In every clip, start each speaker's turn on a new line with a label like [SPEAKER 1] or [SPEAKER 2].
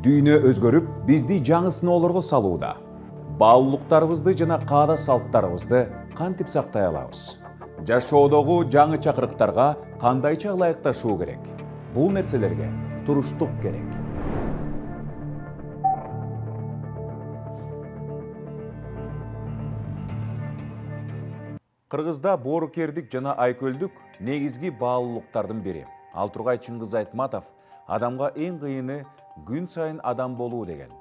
[SPEAKER 1] Дүйнө өзгөрүп, бизди жаңы сыноолорго салууда. Баалуулуктарыбызды жана каада салттарыбызды кантип сактай алабыз? Жашоодогу жаңы чакырыктарга кандайча ылайыкташуу керек? Бул нерселерге туруштук керек. Кыргызда боорукердик жана айкөлдүк негизги баалуулуктардын бири. Ал Тургай Чыңгыз Айтматов адамга эң кыйыны күн сайын адам болуу деген.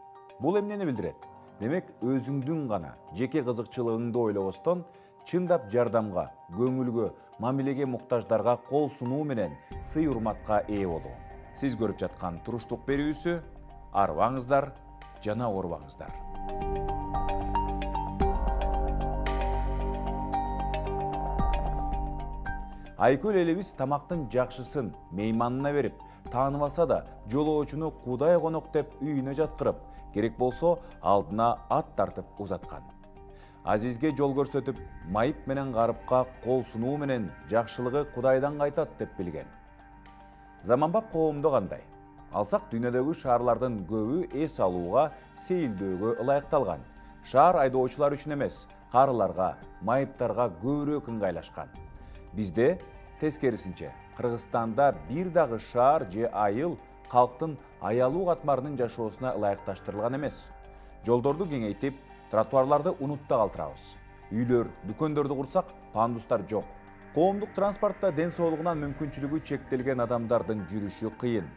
[SPEAKER 1] Бул эмнени билдирет? Демек, өзүңдүн гана жеке кызыкчылыгыңды ойлобостон, чындап жардамга, көңүлгө, мамилеге муктаждарга кол сунуу менен сый урматка ээ болуу. Сиз көрүп жаткан туруштук берүүсү, арыбаңыздар жана оорубаңыздар. Айкөл элебиз тамактын жакшысын мейманына берип, тааныбаса да жолоочуну кудай конок деп үйүнө жаткырып, керек болсо алдына ат тартып узаткан. Азизге жол көрсөтүп, майып менен гарыпка кол сунуу менен жакшылыгы кудайдан кайтат деп билген. Заманбап коомдо кандай? Алсак, дүйнөдөгү шаарлардын көбү эс алууга, сейилдөөгө ылайыкталган. Шаар айдоочулар үчүн эмес, карыларга, майыптарга көбүрөөк ыңгайлашкан. Бизде тескерисинче, Кыргызстанда бир дагы шаар же айыл калктын аялуу катмарынын жашоосуна ылайыкташтырылган эмес. Жолдорду кеңейтип, тротуарларды унутта калтырабыз. Үйлөр, дүкөндөрдү курсак, пандустар жок. Коомдук транспортто ден соолугунан мүмкүнчүлүгү чектелген адамдардын жүрүшү кыйын.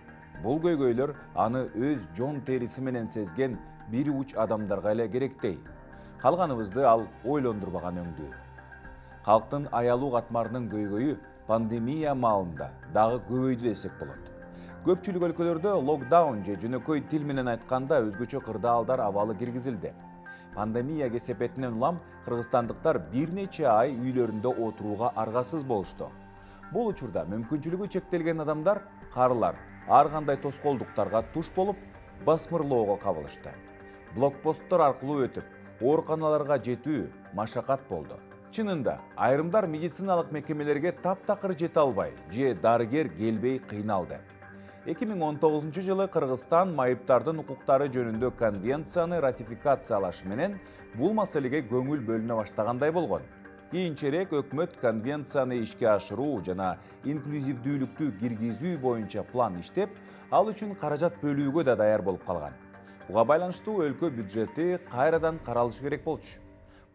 [SPEAKER 1] Бул көйгөйлөр аны өз жон териси менен сезген бир уч адамдарга эле керектей. Калганыбызды ал ойлондурбаган өңдүү. Калктын аялуу катмарынын көйгөйү пандемия маалында дагы көбөйдү десек болот. Көпчүлүк өлкөлөрдө локдаун же жөнөкөй тил менен айтканда өзгөчө кырдаалдар абалы киргизилди. Пандемия кесепетинен улам кыргызстандыктар бир нече ай үйлөрүндө отурууга аргасыз болушту. Бул учурда мүмкүнчүлүгү чектелген адамдар, карылар ар кандай тоскоолдуктарга туш болуп, басмырлоого кабылышты. Блокпосттор аркылуу өтүп, ооруканаларга жетүү машакат болду. Чынында, айрымдар медициналык мекемелерге таптакыр жете албай, же дарыгер келбей кыйналды. 2019 жылы Кыргызстан майыптардын укуктары жөнүндө конвенцияны ратификациялашы менен бул маселеге көңүл бөлүнө баштагандай болгон. Кийинчерээк өкмөт конвенцияны ишке ашыруу жана инклюзивдүүлүктү киргизүү боюнча план иштеп, ал үчүн каражат бөлүүгө да даяр болуп калган. Буга байланыштуу өлкө бюджети кайрадан каралышы керек болчу.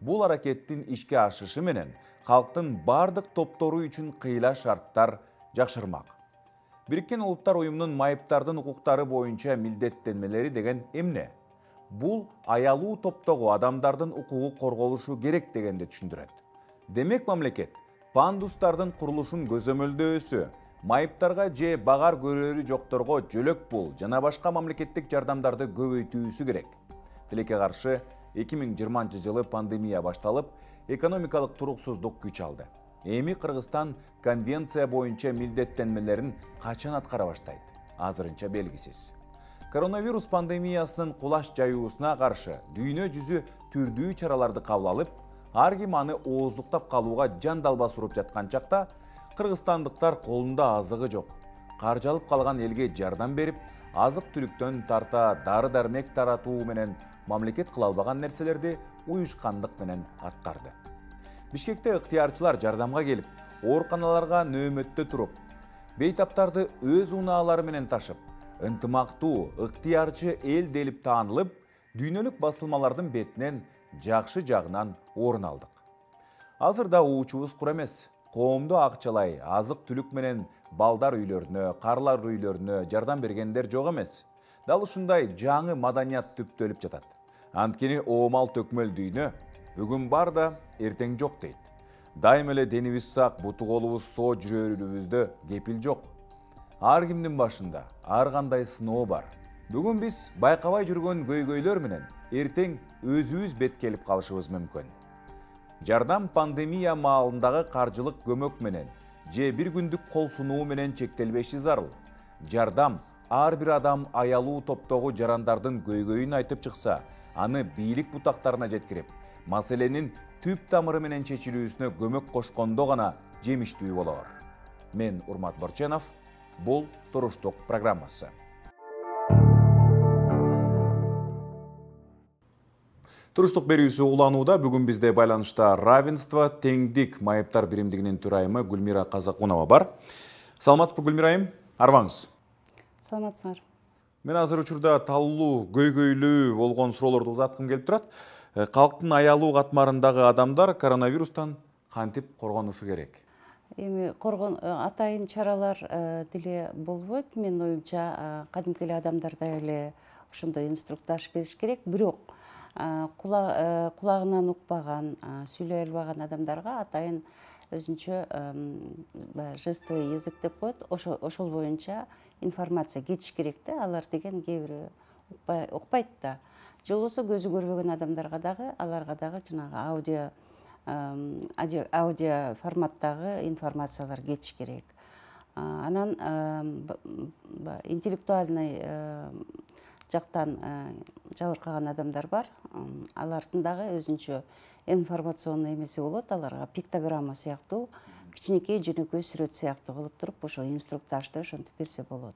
[SPEAKER 1] Бул аракеттин ишке ашышы менен калктын бардык топтору үчүн кыйла шарттар жакшырмак. Бириккен Улуттар уюмунун майыптардын укуктары боюнча милдеттенмелери деген эмне? Бул аялуу топтогу адамдардын укугу корголушу керек дегенди түшүндүрөт. Демек, мамлекет пандустардын курулушун көзөмөлдөөсү, майыптарга же багар көрөрү жокторго жөлөк пул жана башка мамлекеттик жардамдарды көбөйтүүсү керек. Тилекке каршы 2020 жылы пандемия башталып, экономикалык туруксуздук күч алды. Эми Кыргызстан конвенция боюнча милдеттенмелерин качан аткара баштайт? Азырынча белгисиз. Коронавирус пандемиясынын кулаш жаюусуна каршы дүйнө жүзү түрдүү чараларды кабыл алып, ар ким аны ооздуктап калууга жан далбас уруп жаткан чакта, кыргызстандыктар колунда азыгы жок, каржалып калган элге жардам берип, азык-түлүктөн тарта дары-дармек таратуу менен мамлекет кыла албаган нерселерди уюшкандык менен аткарды. Бишкекте ыктыярчылар жардамга келип, ооруканаларга нөөмөттө туруп, бейтаптарды өз унаалары менен ташып, ынтымактуу, ыктыярчы эл делип таанылып, дүйнөлүк басылмалардын бетинен жакшы жагынан орун алдык. Азырда уучубуз кур эмес. Коомдо акчалай, азык-түлүк менен балдар үйлөрүнө, карлар үйлөрүнө жардам бергендер жок эмес. Дал ушундай жаңы маданият түптөлүп жатат. Анткени оомал төкмөл дүйнө бүгүн бар да эртең жок дейт. Дайым эле денибиз сак, буту колубуз соо жүрөрүбүздө кепил жок. Ар кимдин башында ар кандай сыноо бар. Бүгүн биз байкабай жүргөн көйгөйлөр менен эртең өзүбүз бет келип калышыбыз мүмкүн. Жардам пандемия маалындагы каржылык көмөк менен же бир күндүк кол сунуу менен чектелбеши зарыл. Жардам ар бир адам аялуу топтогу жарандардын көйгөйүн айтып чыкса, аны бийлик бутактарына жеткирип, маселенин түп тамыры менен чечилүүсүнө көмөк кошкондо гана жемиштүү болор. Мен Урмат Борченов, бул Туруштук программасы. Туруштук берүүсү уланууда бүгүн бизде байланышта равенство теңдик майыптар биримдигинин төрайымы Гүлмира Казакунова бар. Саламатсызбы Гүлмира айым, арбаңыз.
[SPEAKER 2] Саламатсыңар.
[SPEAKER 1] Мен азыр учурда таллуу, көйгөйлүү болгон суроолорду узаткым келип турат. Калктын аялуу катмарындагы адамдар коронавирустан кантип коргонушу керек?
[SPEAKER 2] Эми атайын чаралар деле болбойт. Мен оюмча кадимки эле адамдарда эле ошондой инструктаж бериш керек. Бирок кулагынан укпаган, сүйлөй албаган адамдарга атайын өзүнчө жестовый язык деп коет. Ошол боюнча информация кетиш керек да. Алар деген кээ бирөө укпайт да. Же болбосо көзү көрбөгөн адамдарга дагы, аларга дагы жанагы аудио форматтагы информациялар кетиш керек. Анан интеллектуальный жактан жабыркаган адамдар бар. Алардын дагы өзүнчө информационный эмеси болот. Аларга пиктограмма сыяктуу, кичинекей жөнөкөй сүрөт сыяктуу кылып туруп, ошо инструктажды ошентип берсе болот.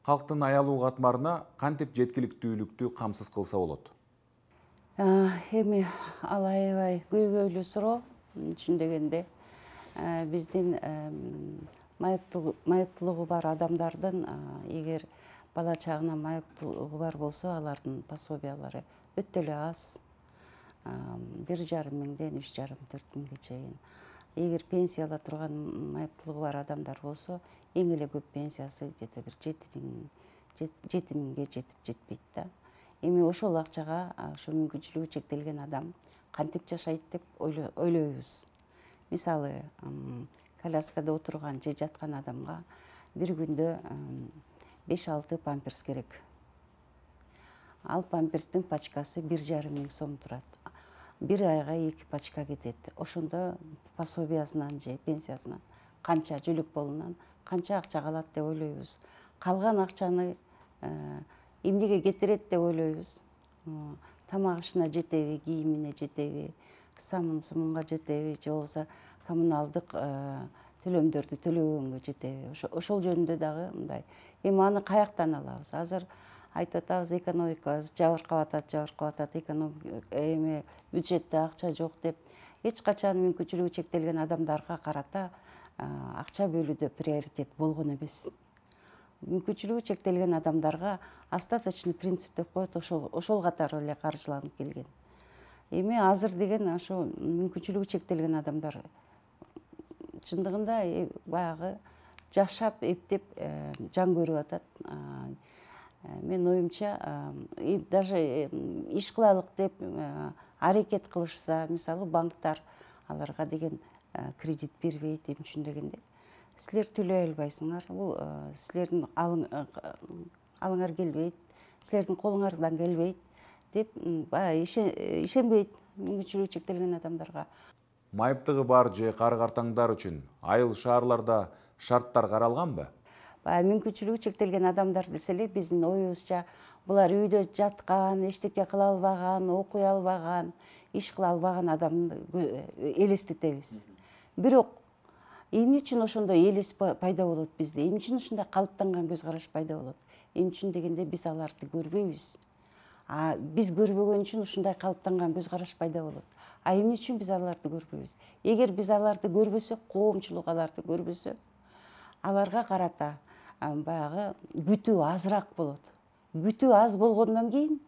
[SPEAKER 1] Калктын аялуу катмарына кантип жеткиликтүүлүктү камсыз кылса болот?
[SPEAKER 2] Эми ал аябай көйгөйлүү суроо. Түшүндөгөндө биздин майыптуулугу бар адамдардын эгер бала чагынан майыптуулугу бар болсо, алардын пособиялары өтө эле аз. 1,5 миңден 3,5–4 миңге чейин. Эгер пенсияда турган майыптуулугу бар адамдар болсо, эң эле көп пенсиясы где-то бир 7 миңге жетип жетпейт да. Эми ошол акчага ошо мүмкүнчүлүгү чектелген адам кантип жашайт деп ойлойбуз. Мисалы, коляскада отурган же жаткан адамга бир күндө 5–6 памперс керек. Ал памперстин пачкасы 1,5 миң сом турат. Бир айга 2 пачка кетет. Ошондо пособиясынан же пенсиясынан канча жөлөк болунан канча акча калат деп ойлойбуз. Калган акчаны эмнеге кетирет деп ойлойбуз. Тамак ишине жетеби, кийимине жетеби, самун-сумунга жетеби, же болбосо коммуналдык төлөмдөрдү төлөгөнгө жетеби. Ошол жөнүндө дагы мындай. Эми аны каяктан алабыз? Азыр айтып атабыз, экономикабыз жабыркап атат, эми бюджетте акча жок деп. Эч качан мүмкүнчүлүгү чектелген адамдарга карата акча бөлүүдө приоритет болгон эмес. Мүмкүнчүлүгү чектелген адамдарга остаточный принцип деп коет, ошол катары эле каржыланып келген. Эми азыр деген ошо мүмкүнчүлүгү чектелген адамдар чындыгында баягы жашап, эптеп жан көрүп атат. Мен оюмча, даже иш кылалык деп аракет кылышса, мисалы банктар аларга деген кредит бербейт, эми түшүндөгөндө. Силер төлөй албайсыңар, бул силердин алыңар келбейт, силердин колуңардан келбейт деп ишенбейт мүмкүнчүлүгү чектелген адамдарга.
[SPEAKER 1] Майыптыгы бар же кары-картаңдар үчүн айыл шаарларда шарттар каралганбы?
[SPEAKER 2] Мүмкүнчүлүгү чектелген адамдар десе эле биздин оюбузча булар үйдө жаткан, эчтеке кыла албаган, окуй албаган, иш кыла албаган адамды элестетебиз. Бирок эмне үчүн ошондой элес пайда болот бизде? Эмне үчүн ушундай калыптанган көз караш пайда болот? Эмне үчүн дегенде биз аларды көрбөйбүз. Биз көрбөгөн үчүн ушундай калыптанган көз караш пайда болот. Эмне үчүн биз аларды көрбөйбүз? Эгер биз аларды көрбөсөк, коомчулук аларды көрбөсө, аларга карата баягы күтүү азыраак болот. Күтүү аз болгондон кийин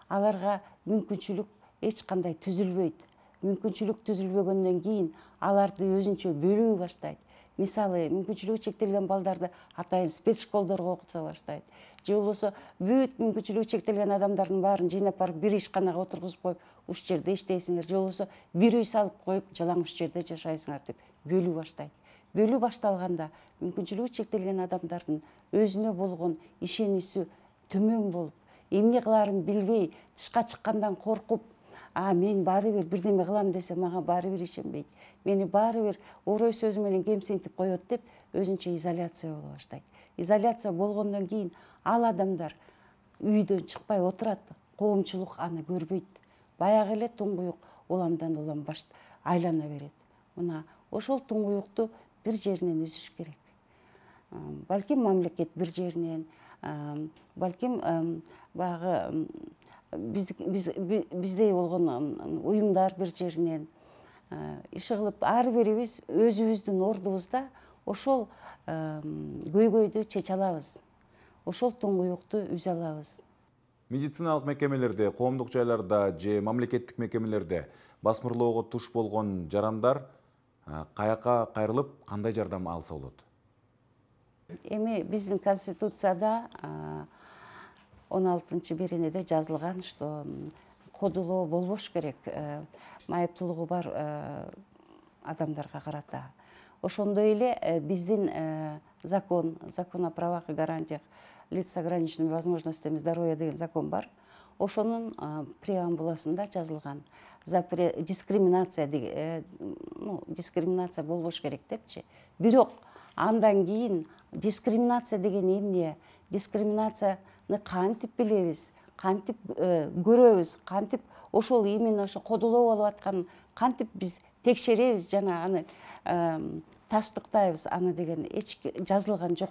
[SPEAKER 2] аларга мүмкүнчүлүк эч кандай түзүлбөйт. Мүмкүнчүлүк түзүлбөгөндөн кийин аларды өзүнчө бөлүү баштайт. Мисалы, мүмкүнчүлүгү чектелген балдарды атайын спецшколдорго окута баштайт. Же болбосо бүт мүмкүнчүлүгү чектелген адамдардын баарын жыйнап барып бир ишканага отургузуп коюп, ушул жерде иштейсиңер, же болбосо бир үй салып коюп, жалаң ушул жерде жашайсыңар деп бөлүү баштайт. Бөлүү башталганда мүмкүнчүлүгү чектелген адамдардын өзүнө болгон ишеничи төмөн болуп, эмне кылаарын билбей, тышка чыккандан коркуп, мен баары бир бирдеме кылам десе, мага баары бир ишенбейт. Мени баары бир орой сөзү менен кемсинтип коет деп өзүнчө изоляция боло баштайт. Изоляция болгондон кийин ал адамдар үйдөн чыкпай отурат, коомчулук аны көрбөйт. Баягы эле туңгуюк уламдан улам айлана берет. Мына ошол туңгуюкту бир жеринен үзүш керек. Балким мамлекет бир жеринен, балким баягы биздей болгон уюмдар бир жеринен иш кылып ар бирибиз өзүбүздүн ордубузда ошол көйгөйдү чече алабыз, ошол туңгуюкту үзе алабыз.
[SPEAKER 1] Медициналык мекемелерде, коомдук жайларда же мамлекеттик мекемелерде басмырлоого туш болгон жарандар каяка кайрылып кандай жардам алса болот?
[SPEAKER 2] Эми биздин конституцияда 16-беренеде жазылган, что кодулоо болбош керек майыптуулугу бар адамдарга карата. Ошондой эле биздин закон о правах и гарантиях лиц с ограниченными возможностями здоровья деген закон бар. Ошонун преамбуласында жазылган дискриминация болбош керек депчи. Бирок андан кийин дискриминация деген эмне? Дискриминацияны кантип билебиз, кантип көрөбүз, кантип ошол именно ошо кодулоо болуп атканын кантип биз текшеребиз жана аны тастыктайбыз, аны деген эч жазылган жок.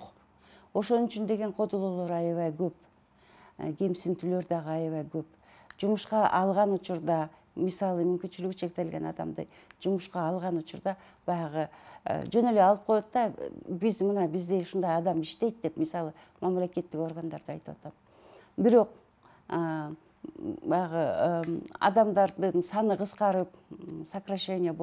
[SPEAKER 2] Ошон үчүн деген кодулоолор аябай көп, кемсинтүүлөр дагы аябай көп. Жумушка алган учурда, мисалы мүмкүнчүлүгү чектелген адамды жумушка алган учурда баягы жөн эле алып коет да, бизде ушундай адам иштейт деп, мисалы мамлекеттик органдарда айтып атам. Бирок баягы адамдардын саны кыскарып, сокращение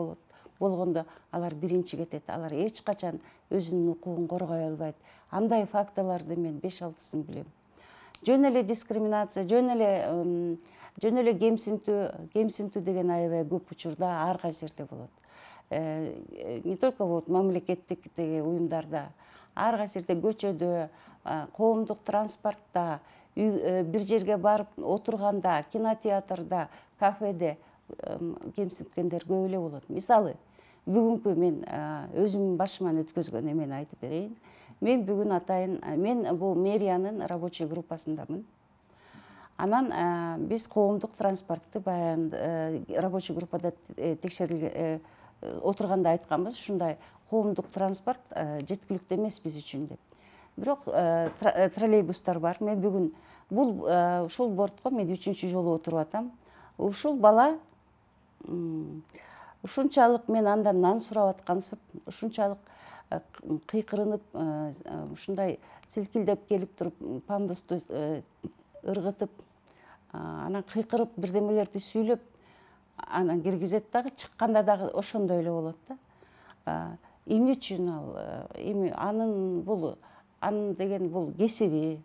[SPEAKER 2] болгондо алар биринчи кетет, алар эч качан өзүнүн укугун коргой албайт. Андай фактыларды мен 5-6сын билем. Жөн эле дискриминация, жөн эле кемсинтүү деген аябай көп учурда ар кайсы жерде болот. Не только вот мамлекеттик уюмдарда, ар кайсы жерде, көчөдө, коомдук транспортто, бир жерге барып отурганда, кинотеатрда, кафеде кемсинткендер көп эле болот. Мисалы, бүгүнкү мен өзүмдүн башыман өткөзгөн эмени айтып берейин. Мен бүгүн атайын, мен бул мэриянын рабочий группасындамын. Анан биз коомдук транспортты баягы рабочий группада текшерилген отурганда айтканбыз, ушундай коомдук транспорт жеткиликтүү эмес биз үчүн деп. Бирок троллейбустар бар. Мен бүгүн ушул бортко мен 3-чү жолу отуруп атам. Ушул бала ушунчалык мен андан нан сурап аткансып, ушунчалык кыйкырынып, ушундай силкилдеп келип туруп, пандусту ыргытып, анан кыйкырып бирдемелерди сүйлөп, анан киргизет дагы, чыкканда дагы ошондой эле болот да. Эмне үчүн ал? Эми анын деген бул кесиби,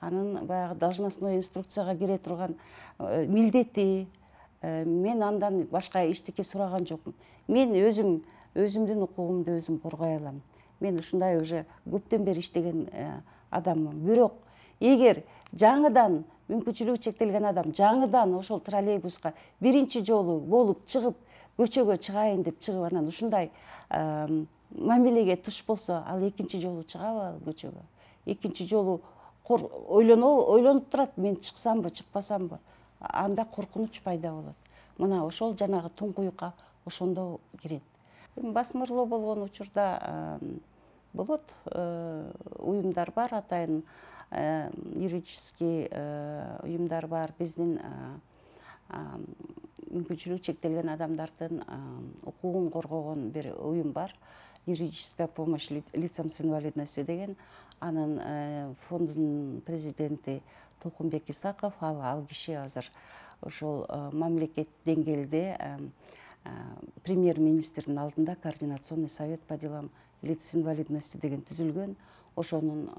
[SPEAKER 2] анын баягы должностной инструкцияга кире турган милдети. Мен андан башка эчтеке сураган жокмун. Мен өзүмдүн укугумду өзүм коргой алам. Мен ушундай уже көптөн бери иштеген адаммын. Бирок эгер жаңыдан мүмкүнчүлүгү чектелген адам жаңыдан ошол троллейбуска биринчи жолу болуп чыгып, көчөгө чыгайын деп чыгып, анан ушундай мамилеге туш болсо, ал экинчи жолу чыгабы ал көчөгө? Экинчи жолу ойлонуп турат, мен чыксамбы, чыкпасамбы? Анда коркунуч пайда болот. Мына ошол жанагы туңкуюкка ошондо кирет. Басмырлоо болгон учурда болот, уюмдар бар, атайын юридический уюмдар бар, биздин мүмкүнчүлүгү чектелген адамдардын укугун коргогон бир уюм бар, юридическая помощь лицам с инвалидностью деген. Анын фондунун президенти Толкунбек Исаков, ал киши азыр ошол мамлекет деңгээлде премьер-министрдин алдында координационный совет по делам лиц с инвалидностью деген түзүлгөн. Ошонун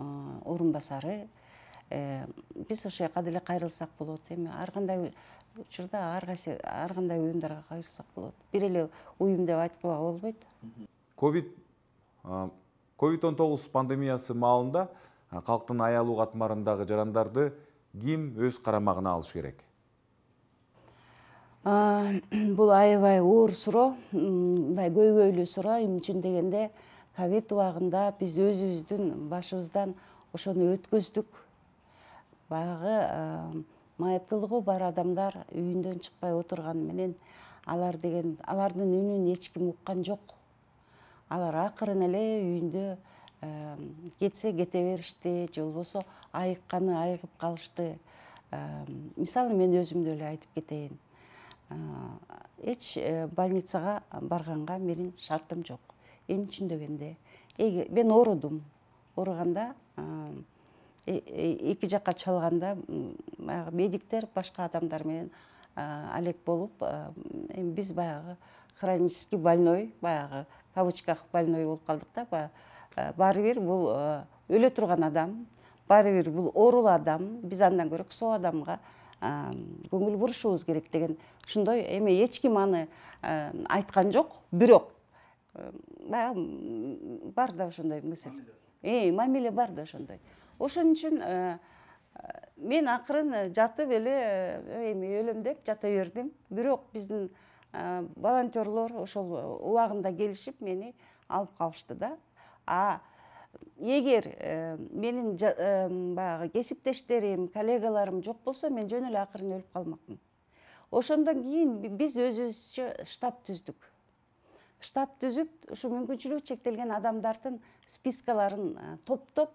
[SPEAKER 2] орун басары. Биз ошол жака деле кайрылсак болот. Эми ар кандай учурда ар кандай уюмдарга кайрылсак болот. Бир эле уюм деп айтканга болбойт.
[SPEAKER 1] COVID-19 пандемиясы маалында калктын аялуу катмарындагы жарандарды ким өз карамагына алыш керек?
[SPEAKER 2] Бул аябай оор суроо, мындай көйгөйлүү суроо. Эмне үчүн дегенде, ковид убагында биз өзүбүздүн башыбыздан ошону өткөздүк. Баягы майыптуулугу бар адамдар үйүндөн чыкпай отурганы менен алардын үнүн эч ким уккан жок. Алар акырын эле үйүндө кетсе кете беришти, же болбосо айыкканы айыгып калышты. Мисалы мен өзүмдү эле айтып кетейин. Эч больницага барганга менин шартым жок. Эмне үчүн дегенде, мен оорудум. Ооруганда эки жакка чалганда баягы медиктер башка адамдар менен алек болуп, биз баягы хронический больной, баягы кавычках больной болуп калдык да. Баары бир бул өлө турган адам, баары бир бул оорулуу адам, биз андан көрө соо адамга көңүл бурушубуз керек деген ушундай эме эч ким аны айткан жок, бирок баягы бар да ошондой мысль. Мамиле бар да ошондой. Ошон үчүн мен акырын жатып эле эми өлөм деп жата бердим. Бирок биздин волонтерлор ошол убагында келишип мени алып калышты да. Эгер менин баягы кесиптештерим, коллегаларым жок болсо, мен жөн эле акырын өлүп калмакмын. Ошондон кийин биз өзүбүзчө штаб түздүк. Штаб түзүп, ушу мүмкүнчүлүгү чектелген адамдардын спискаларын топтоп,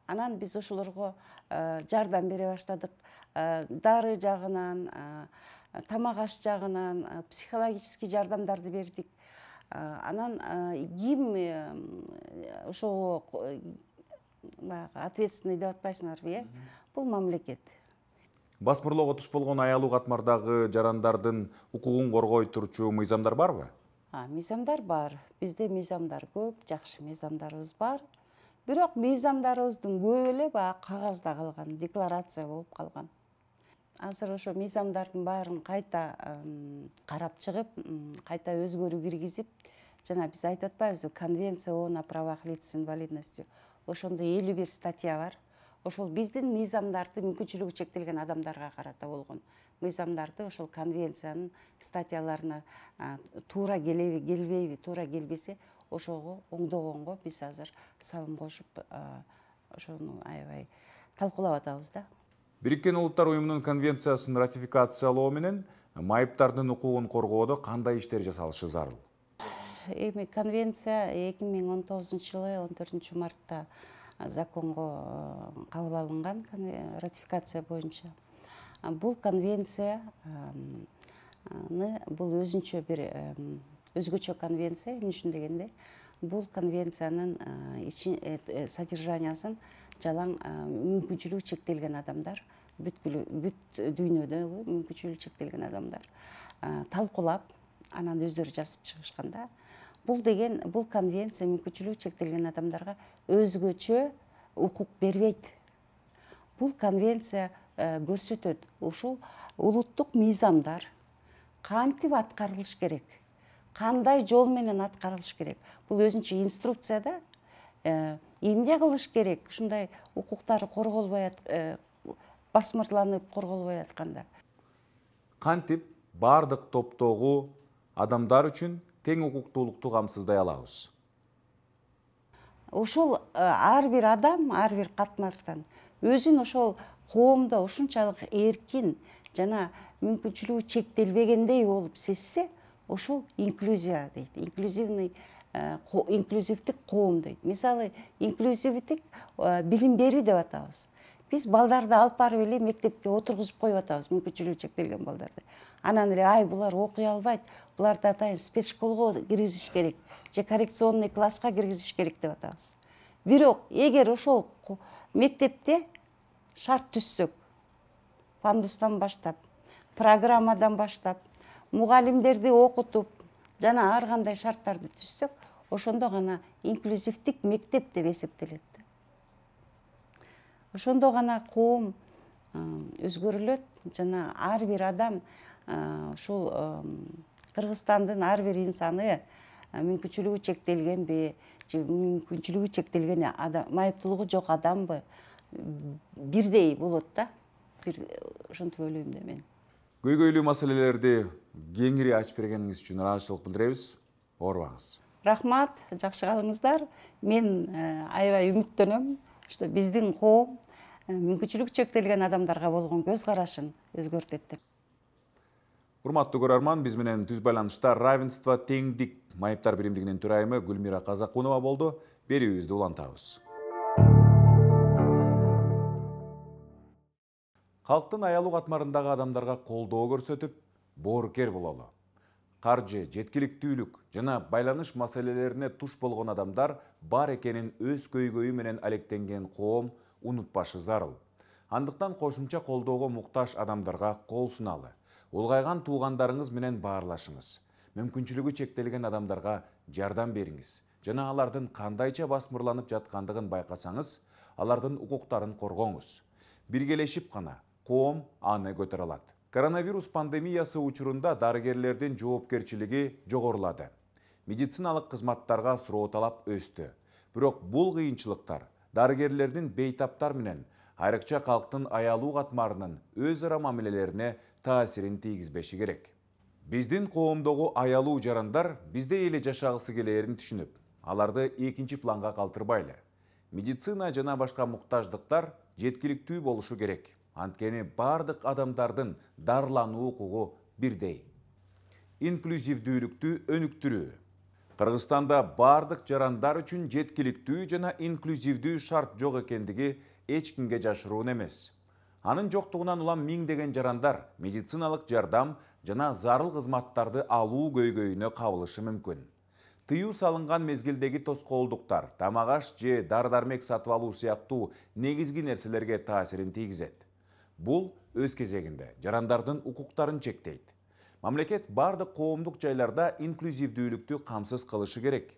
[SPEAKER 2] анан биз ошолорго жардам бере баштадык. Дары жагынан, тамак аш жагынан, психологический жардамдарды бердик. Анан ким ошого баягы ответственный деп атпайсыңарбы, бул мамлекет.
[SPEAKER 1] Басмырлоого туш болгон аялуу катмардагы жарандардын укугун коргой турчу мыйзамдар барбы?
[SPEAKER 2] Мыйзамдар бар. Бизде мыйзамдар көп, жакшы мыйзамдарыбыз бар. Бирок мыйзамдарыбыздын көбү эле баягы кагазда калган, декларация болуп калган. Азыр ошо мыйзамдардын баарын кайта карап чыгып, кайта өзгөрүү киргизип, жана биз айтып атпайбызбы, Конвенция ООН о правах лиц с инвалидностью. Ошондо 51 статья бар. Ошол биздин мыйзамдарды мүмкүнчүлүгү чектелген адамдарга карата болгон мыйзамдарды ошол конвенциянын статьяларына туура келбейби, туура келбесе, ошого оңдогонго биз азыр салым кошуп, ошону аябай талкуулап атабыз да.
[SPEAKER 1] Бириккен Улуттар Уюмунун конвенциясын ратификациялоо менен майыптардын укугун коргоодо кандай иштер жасалышы зарыл?
[SPEAKER 2] Эми конвенция 2019 жылы 14 мартта законго кабыл алынган, ратификация боюнча. Бул конвенция бул өзүнчө бир өзгөчө конвенция, эмне үчүн дегенде, бул конвенциянын содержаниясын жалаң мүмкүнчүлүгү чектелген адамдар, бүт дүйнөдөгү мүмкүнчүлүгү чектелген адамдар талкуулап, анан өздөрү жазып чыгышканда, бул конвенция мүмкүнчүлүгү чектелген адамдарга өзгөчө укук бербейт. Бул конвенция көрсөтөт, ушул улуттук мыйзамдар кантип аткарылыш керек, кандай жол менен аткарылыш керек. Бул өзүнчө инструкцияда эмне кылыш керек, ушундай укуктары корголбой, басмырланып корголбой атканда.
[SPEAKER 1] Кантип бардык топтогу адамдар үчүн тең укуктуулукту камсыздай алабыз?
[SPEAKER 2] Ошол ар бир адам, ар бир катмардан өзүн ошол коомдо ушунчалык эркин жана мүмкүнчүлүгү чектелбегендей болуп сезсе, ошол инклюзия дейт. Инклюзивдик коом дейт. Мисалы, инклюзивдик билим берүү деп атабыз. Биз балдарды алып барып эле мектепке отургузуп коюп атабыз, мүмкүнчүлүгү чектелген балдарды. Анан эле булар окуй албайт, буларды атайын спецшколго киргизиш керек, же коррекционный класска киргизиш керек деп атабыз. Бирок эгер ошол мектепте шарт түзсөк, пандустан баштап, программадан баштап, мугалимдерди окутуп, жана ар кандай шарттарды түзсөк, ошондо гана инклюзивдик мектеп деп эсептелет. Ошондо гана коом өзгөрүлөт, жана ар бир адам, ушул Кыргызстандын ар бир инсаны мүмкүнчүлүгү чектелгенби, же мүмкүнчүлүгү чектелген майыптуулугу жок адамбы, бирдей болот да. Ошентип ойлойм да мен.
[SPEAKER 1] Көйгөйлүү маселелерди кеңири ачып бергениңиз үчүн ыраазычылык билдиребиз. Оорубаңыз.
[SPEAKER 2] Рахмат, жакшы калыңыздар. Мен аябай үмүттөнөм, что биздин коом мүмкүнчүлүгү чектелген адамдарга болгон көз карашын өзгөртөт деп.
[SPEAKER 1] Урматтуу көрөрман, биз менен түз байланышта равенство теңдик майыптар биримдигинин төрайымы Гүлмира Казакунова болду. Берүүбүздү улантабыз. Халктын аялуу катмарындагы адамдарга колдоо көрсөтүп, боорукер бололу. Каржы, жеткиликтүүлүк жана байланыш маселелерине туш болгон адамдар бар экенин өз көйгөйү менен алектенген коом унутпашы зарыл. Андыктан кошумча колдоого муктаж адамдарга кол суналы. Улгайган туугандарыңыз менен баарлашыңыз. Мүмкүнчүлүгү чектелген адамдарга жардам бериңиз. Жана алардын кандайча басмырланып жаткандыгын байкасаңыз, алардын укуктарын коргоңуз. Биргелешип гана коом аны көтөрө алат. Коронавирус пандемиясы учурунда дарыгерлердин жоопкерчилиги жогорулады. Медициналык кызматтарга суроо талап өстү. Бирок бул кыйынчылыктар дарыгерлердин бейтаптар менен айрыкча калктын аялуу катмарынын өз ара мамилелерине таасирин тийгизбеши керек. Биздин коомдогу аялуу жарандар бизде эле жашагысы келээрин түшүнүп, аларды экинчи планга калтырбайлы. Медицина жана башка муктаждыктар жеткиликтүү болушу керек. Анткени бардык адамдардын дарылануу укугу бирдей. Инклюзивдүүлүктү өнүктүрүү. Кыргызстанда бардык жарандар үчүн жеткиликтүү жана инклюзивдүү шарт жок экендиги эч кимге жашыруун эмес. Анын жоктугунан улам миңдеген жарандар медициналык жардам жана зарыл кызматтарды алуу көйгөйүнө кабылышы мүмкүн. Тыюу салынган мезгилдеги тоскоолдуктар, тамак-аш же дары-дармек сатып алуу сыяктуу негизги нерселерге таасирин тийгизет. Бул өз кезегинде жарандардын укуктарын чектейт. Мамлекет бардык коомдук жайларда инклюзивдүүлүктү камсыз кылышы керек.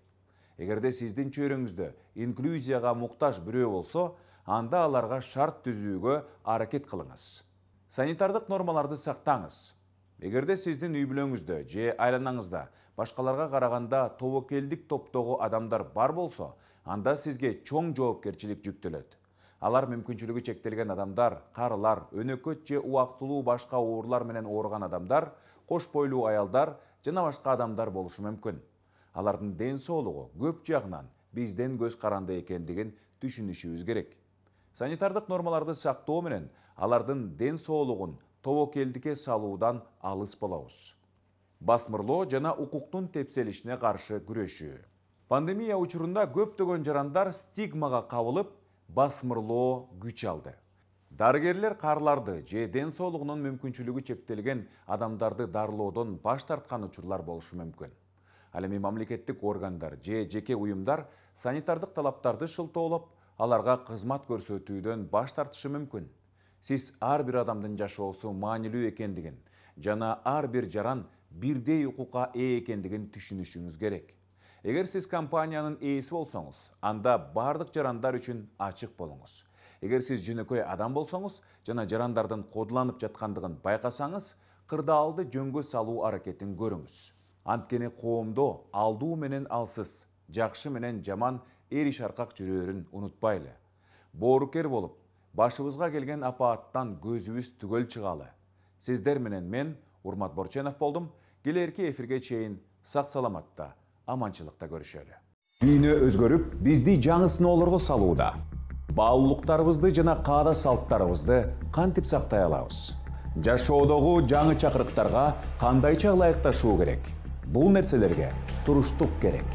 [SPEAKER 1] Эгерде сиздин чөйрөңүздө инклюзияга муктаж бирөө болсо, анда аларга шарт түзүүгө аракет кылыңыз. Санитардык нормаларды сактаңыз. Эгерде сиздин үй бүлөңүздө же айланаңызда башкаларга караганда тобокелдик топтогу адамдар бар болсо, анда сизге чоң жоопкерчилик жүктөлөт. Алар мүмкүнчүлүгү чектелген адамдар, карылар, өнөкөт же убактылуу башка оорлар менен ооруган адамдар, кош бойлуу аялдар жана башка адамдар болушу мүмкүн. Алардын ден соолугу көп жагынан бизден көз каранды экендигин түшүнүшүбүз керек. Санитардык нормаларды сактоо менен алардын ден соолугун тобокелдикке салуудан алыс болобуз. Басмырлоо жана укуктун тепселишине каршы күрөшүү. Пандемия учурунда көптөгөн жарандар стигмага кабылып, басмырлоо күч алды. Дарыгерлер карыларды же ден соолугунун мүмкүнчүлүгү чектелген адамдарды дарылоодон баш тарткан учурлар болушу мүмкүн. Ал эми мамлекеттик органдар же жеке уюмдар санитардык талаптарды шылтоолоп, аларга кызмат көрсөтүүдөн баш тартышы мүмкүн. Сиз ар бир адамдын жашоосу маанилүү экендигин жана ар бир жаран бирдей укукка ээ экендигин түшүнүшүңүз керек. Эгер сиз компаниянын ээси болсоңуз, анда бардык жарандар үчүн ачык болуңуз. Эгер сиз жөнөкөй адам болсоңуз жана жарандардын кодуланып жаткандыгын байкасаңыз, кырдаалды жөнгө салуу аракетин көрүңүз. Анткени коомдо алдуу менен алсыз, жакшы менен жаман эри шаркак жүрөөрүн унутпайлы. Боорукер болуп, башыбызга келген апааттан көзүбүз түгөл чыгалы. Сиздер менен мен, Урмат Борченов болдум. Келерки эфирге чейин сак-саламатта, аманчылыкта көрүшөлү. Дүйнө өзгөрүп, бизди жаңы сыноолорго салууда. Баалуулуктарыбызды жана каада салттарыбызды кантип сактай алабыз? Жашоодогу жаңы чакырыктарга кандайча ылайыкташуу керек? Бул нерселерге туруштук керек.